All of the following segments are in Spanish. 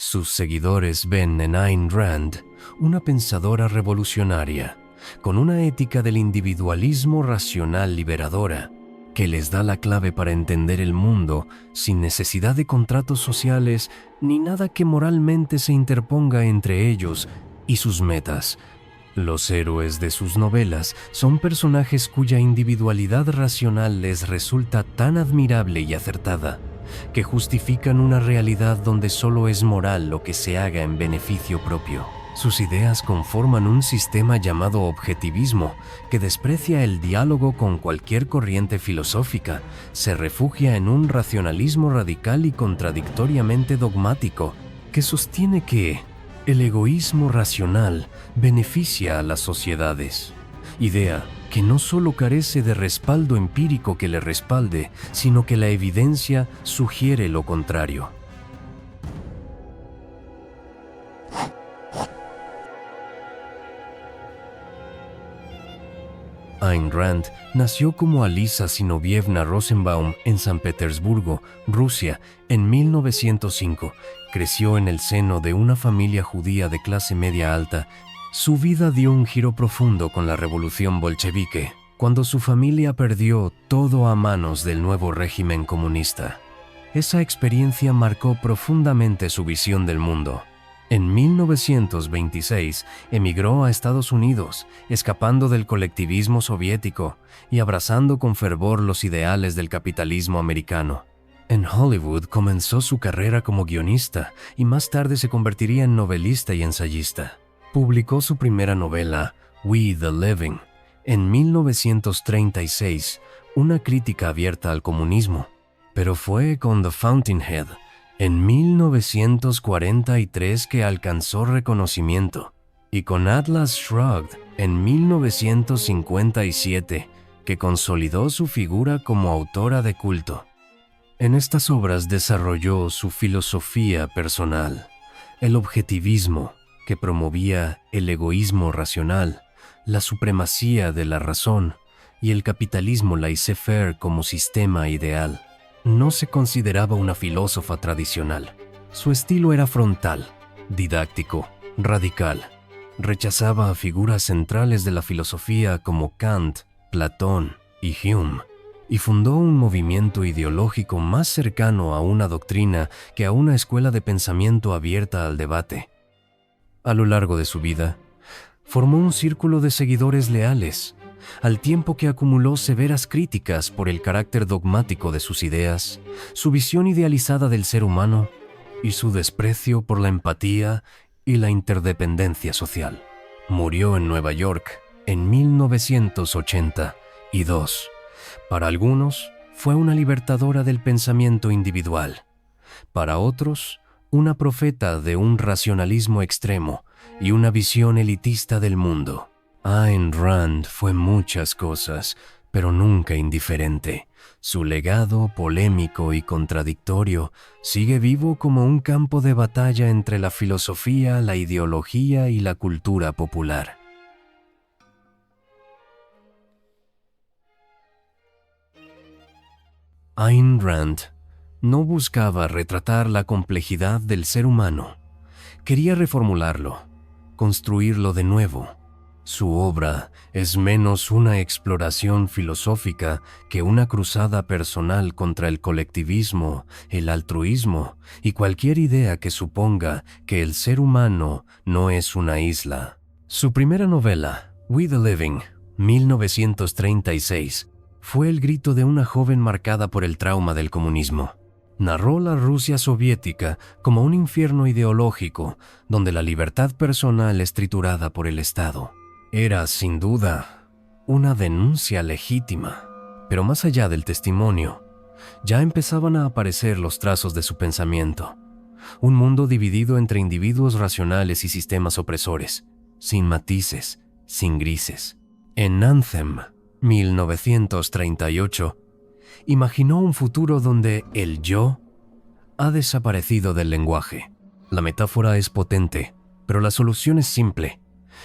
Sus seguidores ven en Ayn Rand una pensadora revolucionaria, con una ética del individualismo racional liberadora, que les da la clave para entender el mundo sin necesidad de contratos sociales ni nada que moralmente se interponga entre ellos y sus metas. Los héroes de sus novelas son personajes cuya individualidad racional les resulta tan admirable y acertada, que justifican una realidad donde solo es moral lo que se haga en beneficio propio. Sus ideas conforman un sistema llamado objetivismo, que desprecia el diálogo con cualquier corriente filosófica, se refugia en un racionalismo radical y contradictoriamente dogmático, que sostiene que el egoísmo racional beneficia a las sociedades. Idea que no solo carece de respaldo empírico que le respalde, sino que la evidencia sugiere lo contrario. Ayn Rand nació como Alisa Zinovievna Rosenbaum en San Petersburgo, Rusia, en 1905. Creció en el seno de una familia judía de clase media alta. Su vida dio un giro profundo con la revolución bolchevique, cuando su familia perdió todo a manos del nuevo régimen comunista. Esa experiencia marcó profundamente su visión del mundo. En 1926 emigró a Estados Unidos, escapando del colectivismo soviético y abrazando con fervor los ideales del capitalismo americano. En Hollywood comenzó su carrera como guionista y más tarde se convertiría en novelista y ensayista. Publicó su primera novela, We the Living, en 1936, una crítica abierta al comunismo, pero fue con The Fountainhead, en 1943 que alcanzó reconocimiento, y con Atlas Shrugged en 1957 que consolidó su figura como autora de culto. En estas obras desarrolló su filosofía personal, el objetivismo, que promovía el egoísmo racional, la supremacía de la razón y el capitalismo laissez-faire como sistema ideal. No se consideraba una filósofa tradicional. Su estilo era frontal, didáctico, radical. Rechazaba a figuras centrales de la filosofía como Kant, Platón y Hume, y fundó un movimiento ideológico más cercano a una doctrina que a una escuela de pensamiento abierta al debate. A lo largo de su vida, formó un círculo de seguidores leales, al tiempo que acumuló severas críticas por el carácter dogmático de sus ideas, su visión idealizada del ser humano y su desprecio por la empatía y la interdependencia social. Murió en Nueva York en 1982. Para algunos, fue una libertadora del pensamiento individual. Para otros, una profeta de un racionalismo extremo y una visión elitista del mundo. Ayn Rand fue muchas cosas, pero nunca indiferente. Su legado, polémico y contradictorio, sigue vivo como un campo de batalla entre la filosofía, la ideología y la cultura popular. Ayn Rand no buscaba retratar la complejidad del ser humano. Quería reformularlo, construirlo de nuevo. Su obra es menos una exploración filosófica que una cruzada personal contra el colectivismo, el altruismo y cualquier idea que suponga que el ser humano no es una isla. Su primera novela, We the Living, 1936, fue el grito de una joven marcada por el trauma del comunismo. Narró la Rusia soviética como un infierno ideológico donde la libertad personal es triturada por el Estado. Era, sin duda, una denuncia legítima, pero más allá del testimonio, ya empezaban a aparecer los trazos de su pensamiento. Un mundo dividido entre individuos racionales y sistemas opresores, sin matices, sin grises. En Anthem, 1938, imaginó un futuro donde el yo ha desaparecido del lenguaje. La metáfora es potente, pero la solución es simple.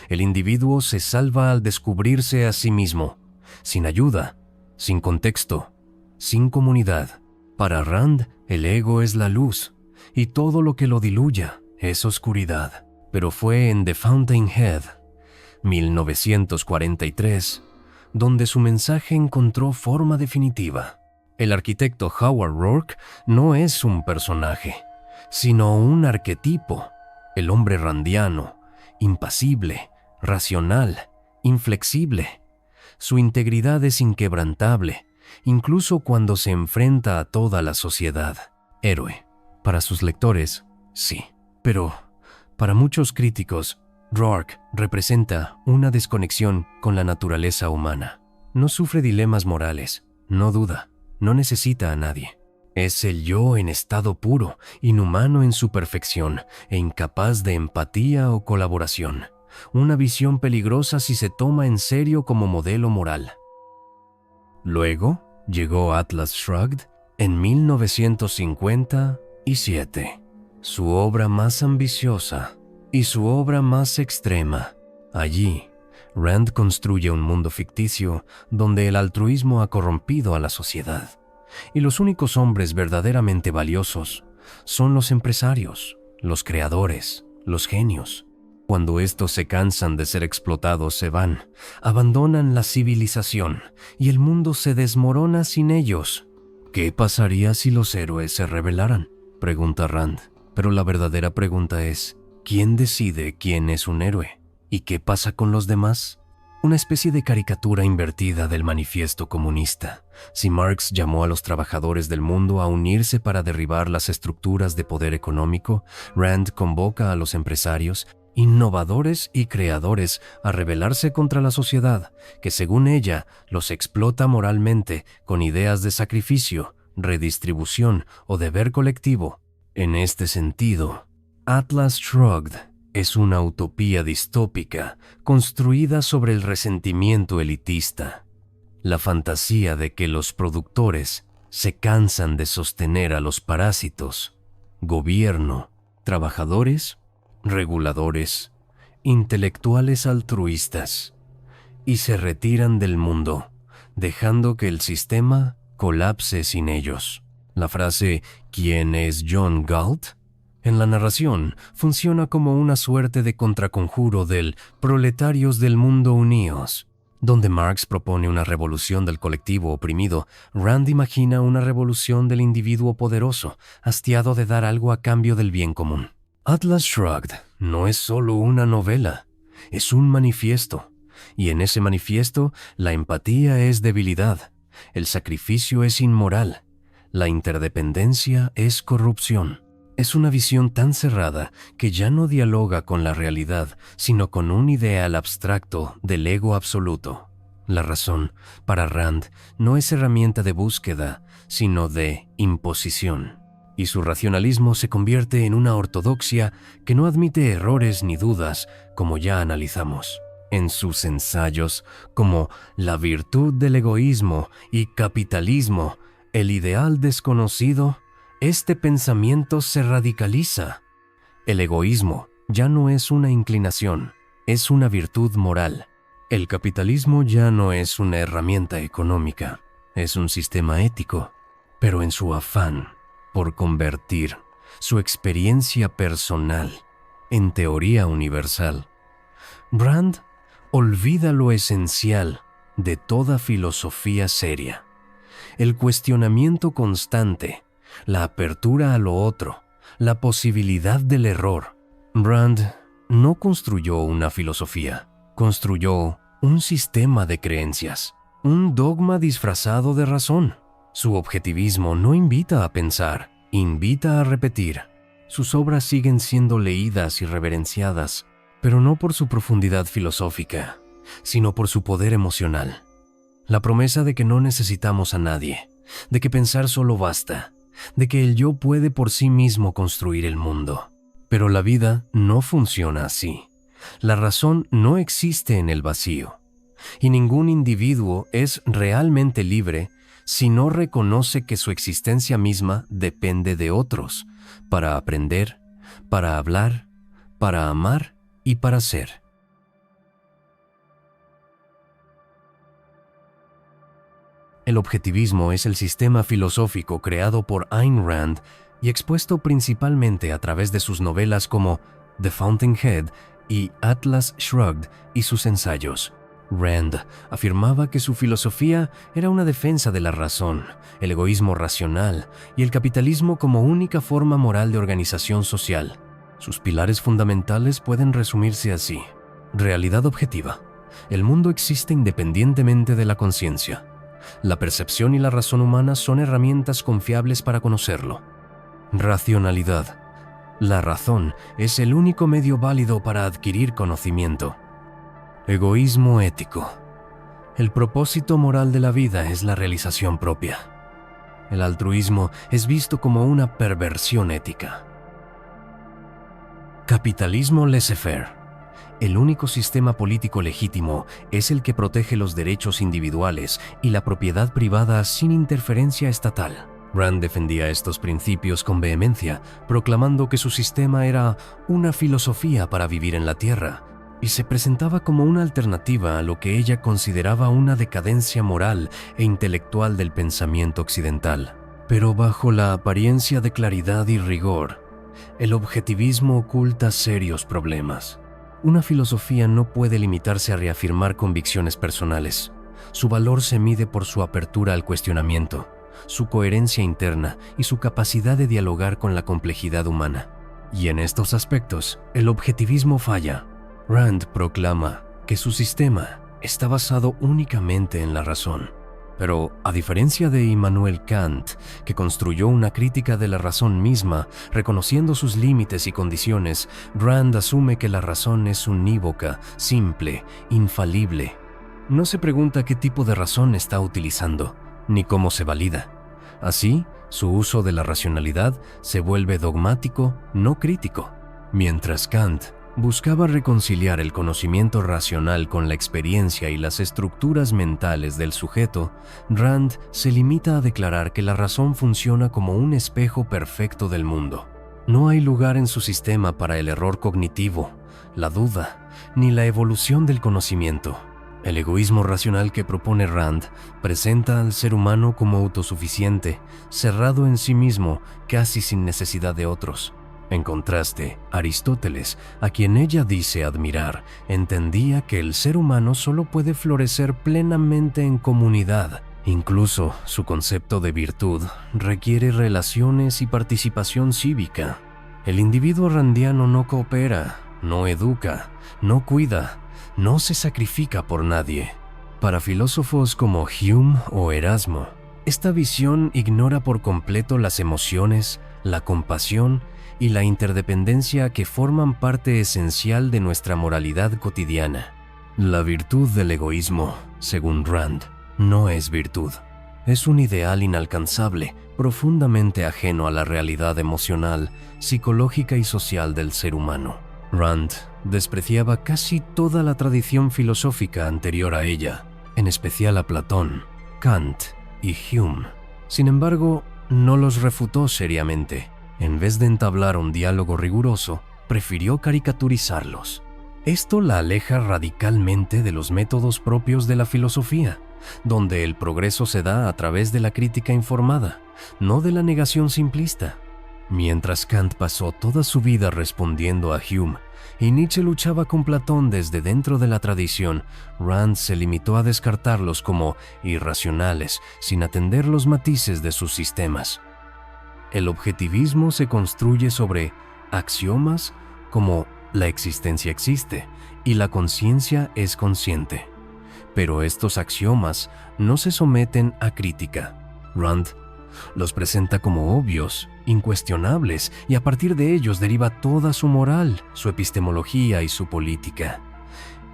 El individuo se salva al descubrirse a sí mismo, sin ayuda, sin contexto, sin comunidad. Para Rand, el ego es la luz, y todo lo que lo diluya, es oscuridad, pero fue en The Fountainhead, 1943, donde su mensaje encontró forma definitiva. El arquitecto Howard Rourke no es un personaje, sino un arquetipo, el hombre randiano, impasible, racional, inflexible. Su integridad es inquebrantable, incluso cuando se enfrenta a toda la sociedad. Héroe. Para sus lectores, sí. Pero, para muchos críticos, Rourke representa una desconexión con la naturaleza humana. No sufre dilemas morales, no duda, no necesita a nadie. Es el yo en estado puro, inhumano en su perfección e incapaz de empatía o colaboración. Una visión peligrosa si se toma en serio como modelo moral. Luego llegó Atlas Shrugged en 1957, su obra más ambiciosa y su obra más extrema. Allí, Rand construye un mundo ficticio donde el altruismo ha corrompido a la sociedad, y los únicos hombres verdaderamente valiosos son los empresarios, los creadores, los genios. Cuando estos se cansan de ser explotados, se van, abandonan la civilización y el mundo se desmorona sin ellos. ¿Qué pasaría si los héroes se rebelaran?, pregunta Rand. Pero la verdadera pregunta es, ¿quién decide quién es un héroe? ¿Y qué pasa con los demás? Una especie de caricatura invertida del manifiesto comunista. Si Marx llamó a los trabajadores del mundo a unirse para derribar las estructuras de poder económico, Rand convoca a los empresarios, innovadores y creadores a rebelarse contra la sociedad, que según ella los explota moralmente con ideas de sacrificio, redistribución o deber colectivo. En este sentido, Atlas Shrugged es una utopía distópica construida sobre el resentimiento elitista, la fantasía de que los productores se cansan de sostener a los parásitos, gobierno, trabajadores, reguladores, intelectuales altruistas, y se retiran del mundo, dejando que el sistema colapse sin ellos. La frase ¿quién es John Galt? En la narración funciona como una suerte de contraconjuro del Proletarios del Mundo Unidos. Donde Marx propone una revolución del colectivo oprimido, Rand imagina una revolución del individuo poderoso, hastiado de dar algo a cambio del bien común. Atlas Shrugged no es solo una novela, es un manifiesto. Y en ese manifiesto, la empatía es debilidad, el sacrificio es inmoral, la interdependencia es corrupción. Es una visión tan cerrada que ya no dialoga con la realidad, sino con un ideal abstracto del ego absoluto. La razón, para Rand, no es herramienta de búsqueda, sino de imposición. Y su racionalismo se convierte en una ortodoxia que no admite errores ni dudas, como ya analizamos. En sus ensayos, como La virtud del egoísmo y Capitalismo, el ideal desconocido, este pensamiento se radicaliza. El egoísmo ya no es una inclinación, es una virtud moral. El capitalismo ya no es una herramienta económica, es un sistema ético, pero en su afán por convertir su experiencia personal en teoría universal, Rand olvida lo esencial de toda filosofía seria: el cuestionamiento constante, la apertura a lo otro, la posibilidad del error. Rand no construyó una filosofía, construyó un sistema de creencias, un dogma disfrazado de razón. Su objetivismo no invita a pensar, invita a repetir. Sus obras siguen siendo leídas y reverenciadas, pero no por su profundidad filosófica, sino por su poder emocional. La promesa de que no necesitamos a nadie, de que pensar solo basta, de que el yo puede por sí mismo construir el mundo. Pero la vida no funciona así. La razón no existe en el vacío, y ningún individuo es realmente libre si no reconoce que su existencia misma depende de otros, para aprender, para hablar, para amar y para ser. El objetivismo es el sistema filosófico creado por Ayn Rand y expuesto principalmente a través de sus novelas como The Fountainhead y Atlas Shrugged y sus ensayos. Rand afirmaba que su filosofía era una defensa de la razón, el egoísmo racional y el capitalismo como única forma moral de organización social. Sus pilares fundamentales pueden resumirse así: realidad objetiva. El mundo existe independientemente de la conciencia. La percepción y la razón humana son herramientas confiables para conocerlo. Racionalidad. La razón es el único medio válido para adquirir conocimiento. Egoísmo ético. El propósito moral de la vida es la realización propia. El altruismo es visto como una perversión ética. Capitalismo laissez-faire. El único sistema político legítimo es el que protege los derechos individuales y la propiedad privada sin interferencia estatal. Rand defendía estos principios con vehemencia, proclamando que su sistema era una filosofía para vivir en la Tierra, y se presentaba como una alternativa a lo que ella consideraba una decadencia moral e intelectual del pensamiento occidental. Pero bajo la apariencia de claridad y rigor, el objetivismo oculta serios problemas. Una filosofía no puede limitarse a reafirmar convicciones personales. Su valor se mide por su apertura al cuestionamiento, su coherencia interna y su capacidad de dialogar con la complejidad humana. Y en estos aspectos, el objetivismo falla. Rand proclama que su sistema está basado únicamente en la razón. Pero, a diferencia de Immanuel Kant, que construyó una crítica de la razón misma, reconociendo sus límites y condiciones, Rand asume que la razón es unívoca, simple, infalible. No se pregunta qué tipo de razón está utilizando, ni cómo se valida. Así, su uso de la racionalidad se vuelve dogmático, no crítico. Mientras Kant buscaba reconciliar el conocimiento racional con la experiencia y las estructuras mentales del sujeto, Rand se limita a declarar que la razón funciona como un espejo perfecto del mundo. No hay lugar en su sistema para el error cognitivo, la duda, ni la evolución del conocimiento. El egoísmo racional que propone Rand presenta al ser humano como autosuficiente, cerrado en sí mismo, casi sin necesidad de otros. En contraste, Aristóteles, a quien ella dice admirar, entendía que el ser humano solo puede florecer plenamente en comunidad. Incluso su concepto de virtud requiere relaciones y participación cívica. El individuo randiano no coopera, no educa, no cuida, no se sacrifica por nadie. Para filósofos como Hume o Erasmo, esta visión ignora por completo las emociones, la compasión y la interdependencia que forman parte esencial de nuestra moralidad cotidiana. La virtud del egoísmo, según Rand, no es virtud. Es un ideal inalcanzable, profundamente ajeno a la realidad emocional, psicológica y social del ser humano. Rand despreciaba casi toda la tradición filosófica anterior a ella, en especial a Platón, Kant y Hume. Sin embargo, no los refutó seriamente. En vez de entablar un diálogo riguroso, prefirió caricaturizarlos. Esto la aleja radicalmente de los métodos propios de la filosofía, donde el progreso se da a través de la crítica informada, no de la negación simplista. Mientras Kant pasó toda su vida respondiendo a Hume y Nietzsche luchaba con Platón desde dentro de la tradición, Rand se limitó a descartarlos como irracionales, sin atender los matices de sus sistemas. El objetivismo se construye sobre axiomas como la existencia existe y la conciencia es consciente. Pero estos axiomas no se someten a crítica. Rand los presenta como obvios, incuestionables, y a partir de ellos deriva toda su moral, su epistemología y su política.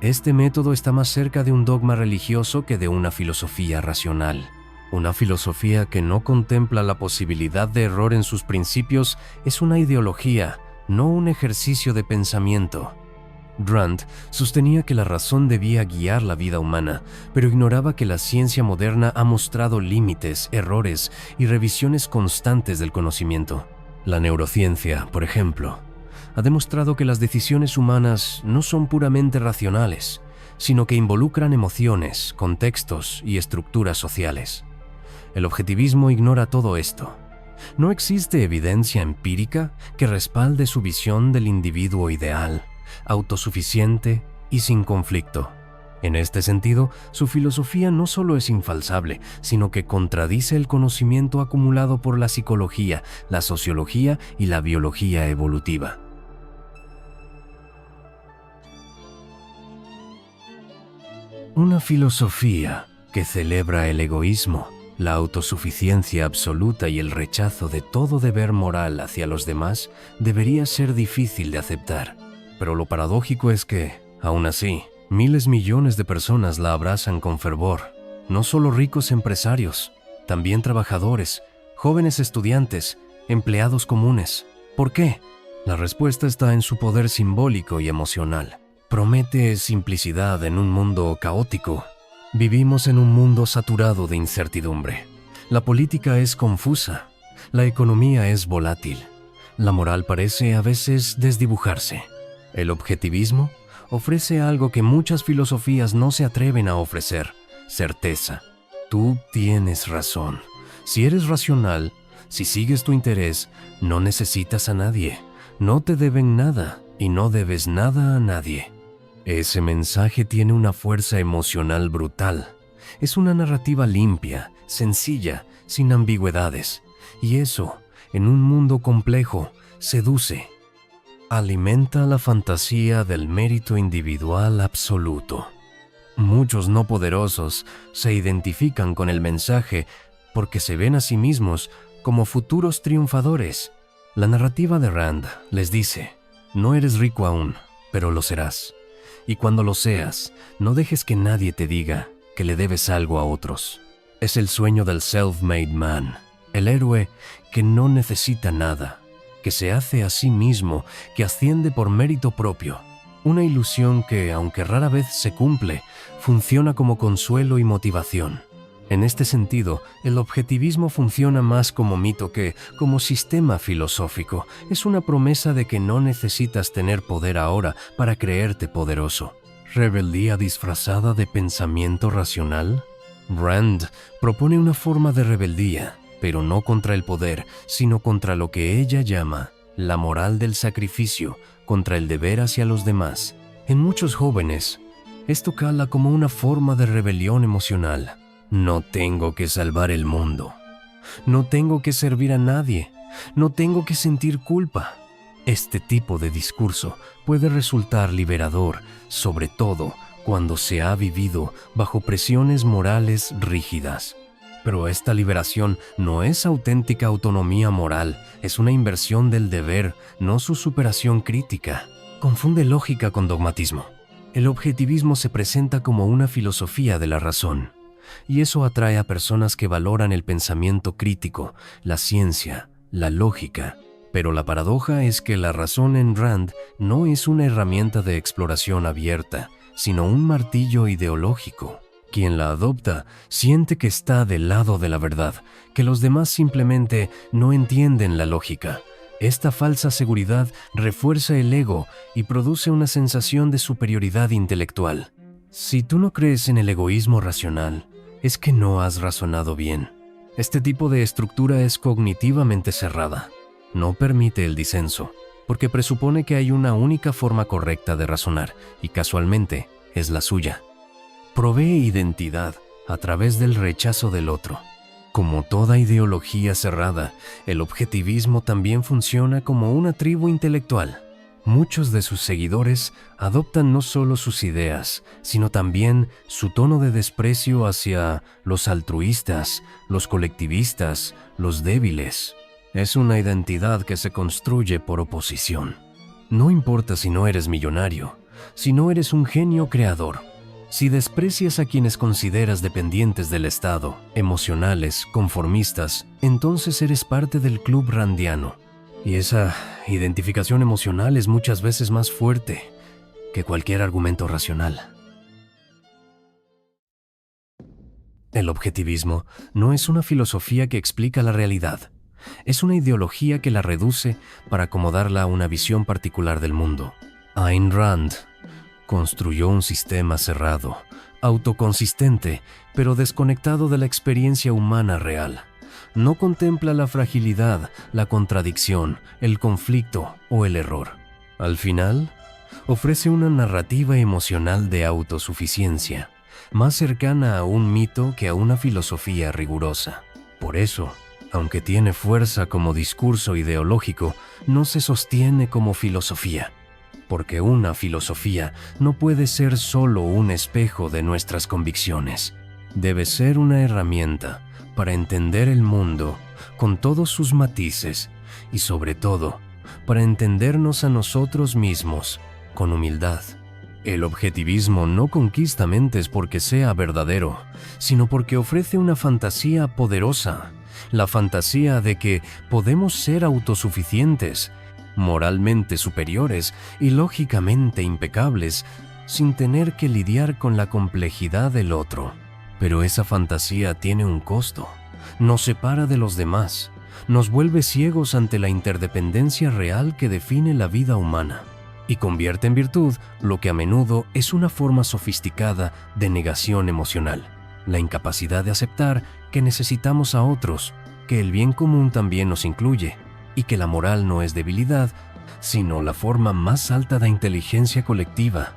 Este método está más cerca de un dogma religioso que de una filosofía racional. Una filosofía que no contempla la posibilidad de error en sus principios es una ideología, no un ejercicio de pensamiento. Rand sostenía que la razón debía guiar la vida humana, pero ignoraba que la ciencia moderna ha mostrado límites, errores y revisiones constantes del conocimiento. La neurociencia, por ejemplo, ha demostrado que las decisiones humanas no son puramente racionales, sino que involucran emociones, contextos y estructuras sociales. El objetivismo ignora todo esto. No existe evidencia empírica que respalde su visión del individuo ideal, autosuficiente y sin conflicto. En este sentido, su filosofía no solo es infalsable, sino que contradice el conocimiento acumulado por la psicología, la sociología y la biología evolutiva. Una filosofía que celebra el egoísmo, la autosuficiencia absoluta y el rechazo de todo deber moral hacia los demás debería ser difícil de aceptar. Pero lo paradójico es que, aún así, millones de personas la abrazan con fervor. No solo ricos empresarios, también trabajadores, jóvenes estudiantes, empleados comunes. ¿Por qué? La respuesta está en su poder simbólico y emocional. Promete simplicidad en un mundo caótico. Vivimos en un mundo saturado de incertidumbre. La política es confusa, la economía es volátil, la moral parece a veces desdibujarse. El objetivismo ofrece algo que muchas filosofías no se atreven a ofrecer: certeza. Tú tienes razón. Si eres racional, si sigues tu interés, no necesitas a nadie, no te deben nada y no debes nada a nadie. Ese mensaje tiene una fuerza emocional brutal. Es una narrativa limpia, sencilla, sin ambigüedades. Y eso, en un mundo complejo, seduce. Alimenta la fantasía del mérito individual absoluto. Muchos no poderosos se identifican con el mensaje porque se ven a sí mismos como futuros triunfadores. La narrativa de Rand les dice: no eres rico aún, pero lo serás. Y cuando lo seas, no dejes que nadie te diga que le debes algo a otros. Es el sueño del self-made man, el héroe que no necesita nada, que se hace a sí mismo, que asciende por mérito propio. Una ilusión que, aunque rara vez se cumple, funciona como consuelo y motivación. En este sentido, el objetivismo funciona más como mito que como sistema filosófico. Es una promesa de que no necesitas tener poder ahora para creerte poderoso. ¿Rebeldía disfrazada de pensamiento racional? Rand propone una forma de rebeldía, pero no contra el poder, sino contra lo que ella llama la moral del sacrificio, contra el deber hacia los demás. En muchos jóvenes, esto cala como una forma de rebelión emocional. No tengo que salvar el mundo. No tengo que servir a nadie. No tengo que sentir culpa. Este tipo de discurso puede resultar liberador, sobre todo cuando se ha vivido bajo presiones morales rígidas. Pero esta liberación no es auténtica autonomía moral, es una inversión del deber, no su superación crítica. Confunde lógica con dogmatismo. El objetivismo se presenta como una filosofía de la razón. Y eso atrae a personas que valoran el pensamiento crítico, la ciencia, la lógica. Pero la paradoja es que la razón en Rand no es una herramienta de exploración abierta, sino un martillo ideológico. Quien la adopta siente que está del lado de la verdad, que los demás simplemente no entienden la lógica. Esta falsa seguridad refuerza el ego y produce una sensación de superioridad intelectual. Si tú no crees en el egoísmo racional, es que no has razonado bien. Este tipo de estructura es cognitivamente cerrada. No permite el disenso, porque presupone que hay una única forma correcta de razonar, y casualmente es la suya. Provee identidad a través del rechazo del otro. Como toda ideología cerrada, el objetivismo también funciona como una tribu intelectual. Muchos de sus seguidores adoptan no solo sus ideas, sino también su tono de desprecio hacia los altruistas, los colectivistas, los débiles. Es una identidad que se construye por oposición. No importa si no eres millonario, si no eres un genio creador, si desprecias a quienes consideras dependientes del Estado, emocionales, conformistas, entonces eres parte del club randiano. Y esa identificación emocional es muchas veces más fuerte que cualquier argumento racional. El objetivismo no es una filosofía que explica la realidad. Es una ideología que la reduce para acomodarla a una visión particular del mundo. Ayn Rand construyó un sistema cerrado, autoconsistente, pero desconectado de la experiencia humana real. No contempla la fragilidad, la contradicción, el conflicto o el error. Al final, ofrece una narrativa emocional de autosuficiencia, más cercana a un mito que a una filosofía rigurosa. Por eso, aunque tiene fuerza como discurso ideológico, no se sostiene como filosofía, porque una filosofía no puede ser solo un espejo de nuestras convicciones. Debe ser una herramienta para entender el mundo con todos sus matices y, sobre todo, para entendernos a nosotros mismos con humildad. El objetivismo no conquista mentes porque sea verdadero, sino porque ofrece una fantasía poderosa, la fantasía de que podemos ser autosuficientes, moralmente superiores y lógicamente impecables, sin tener que lidiar con la complejidad del otro. Pero esa fantasía tiene un costo. Nos separa de los demás, nos vuelve ciegos ante la interdependencia real que define la vida humana, y convierte en virtud lo que a menudo es una forma sofisticada de negación emocional, la incapacidad de aceptar que necesitamos a otros, que el bien común también nos incluye, y que la moral no es debilidad, sino la forma más alta de inteligencia colectiva.